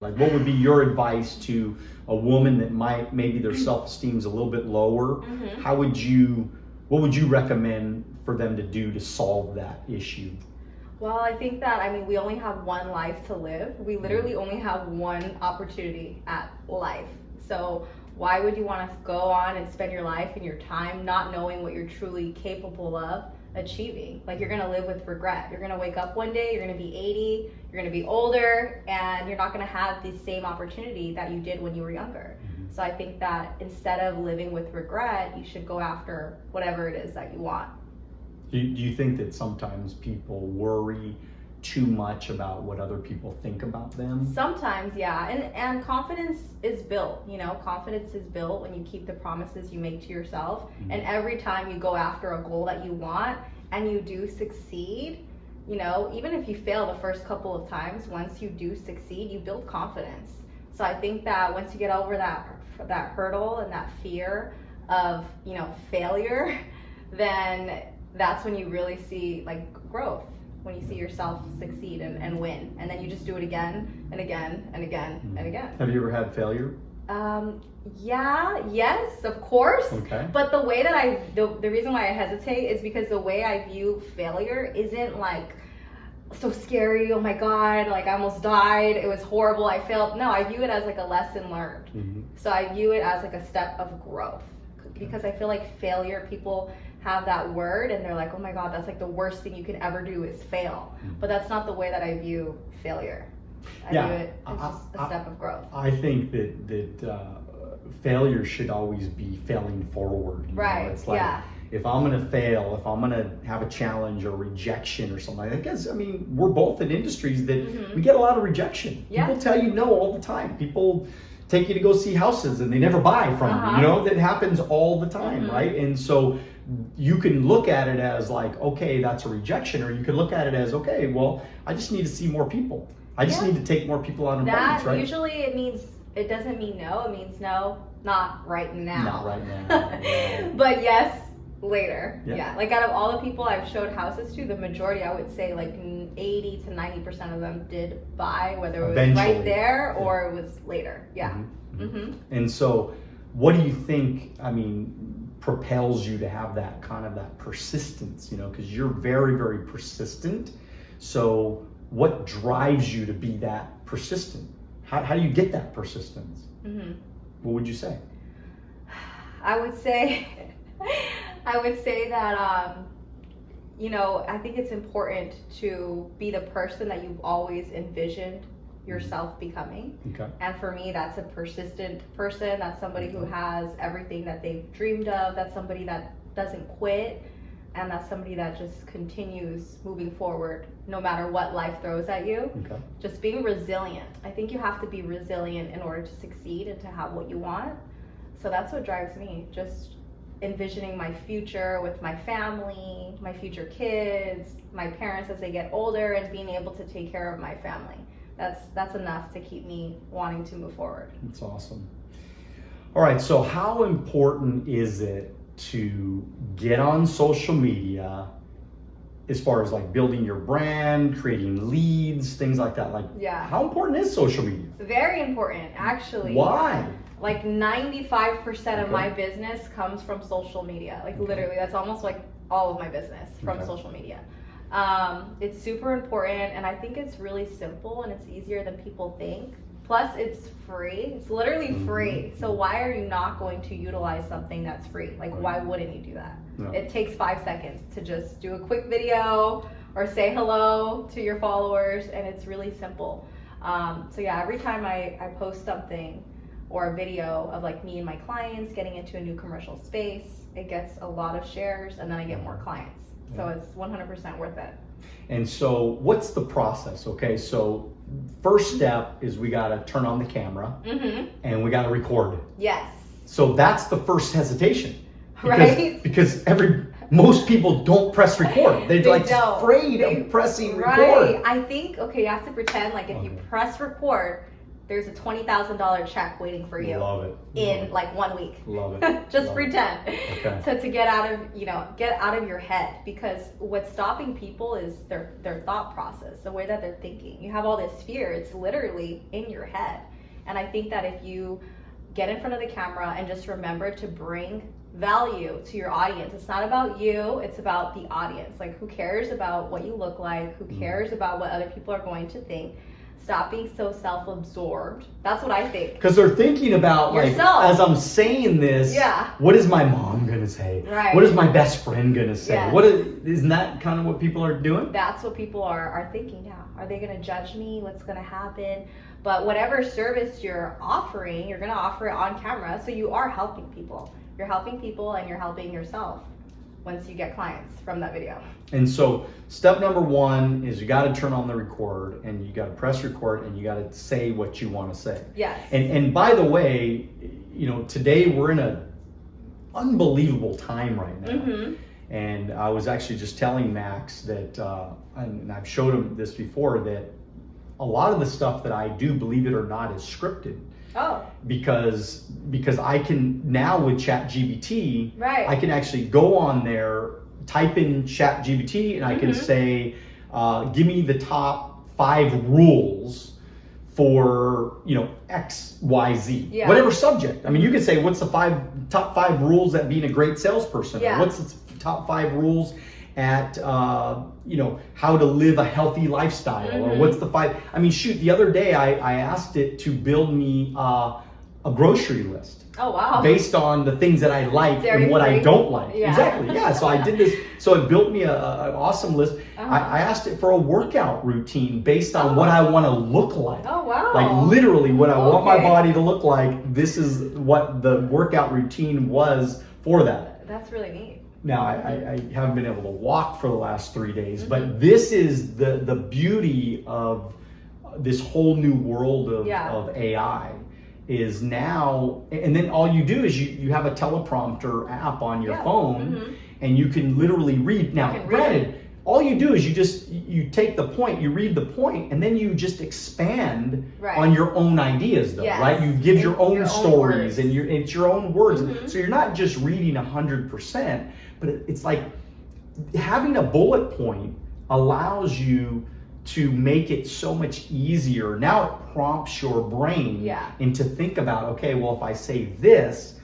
Like, what would be your advice to a woman that maybe their self-esteem is a little bit lower? What would you recommend for them to do to solve that issue? Well, I think that, we only have one life to live. We literally only have one opportunity at life. So why would you want to go on and spend your life and your time not knowing what you're truly capable of achieving? Like, you're going to live with regret. You're going to wake up one day, you're going to be 80, you're going to be older, and you're not going to have the same opportunity that you did when you were younger. So I think that instead of living with regret, you should go after whatever it is that you want. Do you think that sometimes people worry too much about what other people think about them? Sometimes, yeah. And confidence is built, confidence is built when you keep the promises you make to yourself. And every time you go after a goal that you want and you do succeed, even if you fail the first couple of times, once you do succeed, you build confidence. So I think that once you get over that hurdle and that fear of, failure, then that's when you really see growth, when you see yourself succeed and win, and then you just do it again and again and again and again. Have you ever had failure? Yes, of course. Okay. But the way that the reason why I hesitate is because the way I view failure isn't so scary, oh my God, I almost died, it was horrible, I failed. No, I view it as a lesson learned. So I view it as a step of growth, because I feel like failure, people have that word and they're like, oh my God, that's the worst thing you can ever do is fail. But that's not the way that I view failure. I view it as just a step of growth. I think that failure should always be failing forward. Right. It's if I'm going to fail, if I'm going to have a challenge or rejection or something, I guess, we're both in industries that we get a lot of rejection. Yeah. People tell you no all the time. People take you to go see houses and they never buy from you. That happens all the time, right? And so you can look at it as okay, that's a rejection, or you can look at it as, okay, well, I just need to see more people. I just need to take more people out on appointments, right? Usually it doesn't mean no, it means no, not right now. Not right now. But yes, later. Yeah. Out of all the people I've showed houses to, the majority, I would say 80 to 90% of them did buy, whether it was Eventually. right there or it was later. Yeah. And so what do you think, propels you to have that kind of that persistence, because you're very, very persistent. So what drives you to be that persistent? How do you get that persistence? What would you say? I would say that, I think it's important to be the person that you've always envisioned yourself becoming. Okay. And for me, that's a persistent person. That's somebody who has everything that they've dreamed of. That's somebody that doesn't quit. And that's somebody that just continues moving forward no matter what life throws at you. Okay. Just being resilient. I think you have to be resilient in order to succeed and to have what you want. So that's what drives me. Just envisioning my future with my family, my future kids, my parents as they get older, and being able to take care of my family. That's enough to keep me wanting to move forward. That's awesome. All right, so how important is it to get on social media as far as building your brand, creating leads, things like that? How important is social media? Very important, actually. Why? 95% of my business comes from social media. Literally, that's almost all of my business from social media. It's super important, and I think it's really simple and it's easier than people think. Plus, it's free. It's literally free. So why are you not going to utilize something that's free? Why wouldn't you do that? No. It takes 5 seconds to just do a quick video or say hello to your followers, and it's really simple. Every time I post something or a video of me and my clients getting into a new commercial space, it gets a lot of shares, and then I get more clients. So it's 100% worth it. And so what's the process? Okay, so first step is we got to turn on the camera and we got to record. Yes. So that's the first hesitation. Right? Because most people don't press record. They're afraid of pressing record. Right. I think, you have to pretend if you press record, there's a $20,000 check waiting for you. Love it. In like 1 week. Love it. Just Love pretend. Okay. So to get out of your head, because what's stopping people is their thought process, the way that they're thinking. You have all this fear, it's literally in your head. And I think that if you get in front of the camera and just remember to bring value to your audience. It's not about you, it's about the audience. Like, who cares about what you look like? Who cares about what other people are going to think? Stop being so self-absorbed. That's what I think. Because they're thinking about, like, yourself. as I'm saying this, what is my mom gonna say? Right. What is my best friend gonna say? Yes. Isn't that kind of what people are doing? That's what people are thinking now. Are they gonna judge me? What's gonna happen? But whatever service you're offering, you're gonna offer it on camera, so you are helping people. You're helping people and you're helping yourself once you get clients from that video. And so step number one is you got to turn on the record, and you got to press record, and you got to say what you want to say. Yes. And by the way, today we're in a unbelievable time right now. Mm-hmm. And I was actually just telling Max that, and I've showed him this before, that a lot of the stuff that I do, believe it or not, is scripted. Oh. Because I can now with ChatGPT, right. I can actually go on there, type in ChatGPT, and I can say, give me the top 5 rules for X, Y, Z, whatever subject. I mean, you could say, what's the top 5 rules at being a great salesperson? Yeah. Or what's the top 5 rules at how to live a healthy lifestyle, or what's the 5? I mean, shoot, the other day I asked it to build me a grocery list. Oh wow! Based on the things that I like and what I don't like. Yeah. Exactly. Yeah. So I did this. So it built me an awesome list. I asked it for a workout routine based on what I want to look like. Oh wow! Like literally what I want my body to look like. This is what the workout routine was for that. That's really neat. Now, I haven't been able to walk for the last 3 days, but this is the beauty of this whole new world of AI is now, and then all you do is you have a teleprompter app on your phone, and you can literally read. Now, granted, all you do is you take the point, you read the point, and then you just expand on your own ideas, though, right? You give your own stories, and it's your own words. So you're not just reading 100%, but it's like having a bullet point allows you to make it so much easier. Now it prompts your brain into think about, okay, well, if I say this,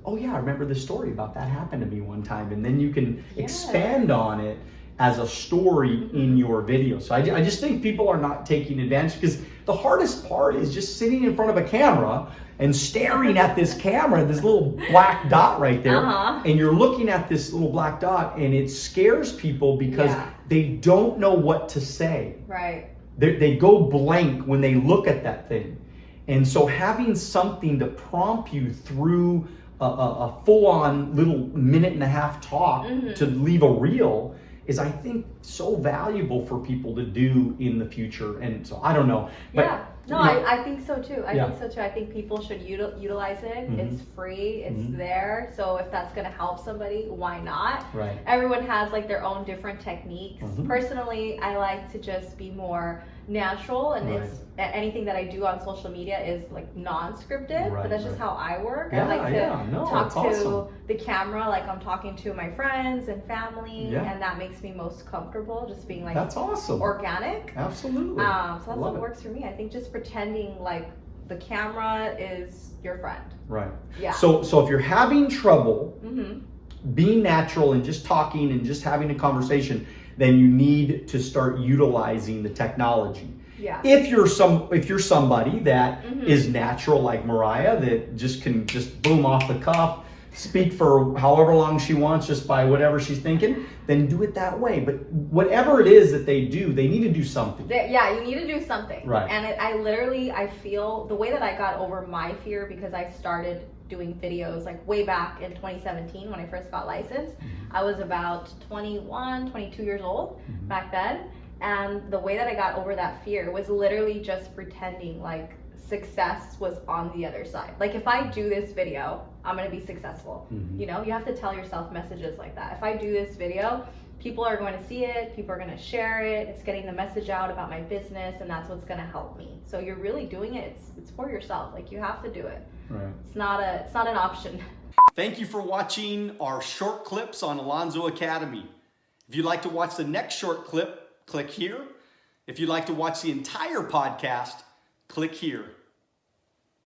oh yeah, I remember this story about that happened to me one time, and then you can expand on it as a story in your video. So I just think people are not taking advantage, because the hardest part is just sitting in front of a camera and staring at this camera, this little black dot right there, and you're looking at this little black dot, and it scares people because they don't know what to say. Right. They go blank when they look at that thing. And so having something to prompt you through a full-on little 1.5-minute talk to leave a reel is, I think, so valuable for people to do in the future. And so I don't know. But, I think so too. I think so too. I think people should utilize it. It's free. It's there. So if that's going to help somebody, why not? Right. Everyone has like their own different techniques. Personally, I like to just be more natural, and it's anything that I do on social media is like non-scripted, but that's just how I work. I like to talk to the camera like I'm talking to my friends and family, and that makes me most comfortable, just being like, that's awesome, organic. Absolutely. So that's what works for me. I think just pretending like the camera is your friend. Right. Yeah. So if you're having trouble being natural and just talking and just having a conversation, then you need to start utilizing the technology. Yeah. If you're somebody that is natural like Mariah, that just can boom off the cuff, speak for however long she wants just by whatever she's thinking, then do it that way. But whatever it is that they do, they need to do something. You need to do something. Right. And I feel the way that I got over my fear, because I started doing videos like way back in 2017 when I first got licensed. I was about 21, 22 years old back then. And the way that I got over that fear was literally just pretending like success was on the other side. Like, if I do this video, I'm gonna be successful. You have to tell yourself messages like that. If I do this video, people are going to see it, people are going to share it, it's getting the message out about my business, and that's what's going to help me. So you're really doing it, it's for yourself. Like, you have to do it. Right. It's not an option. Thank you for watching our short clips on Alonzo Academy. If you'd like to watch the next short clip, click here. If you'd like to watch the entire podcast, click here.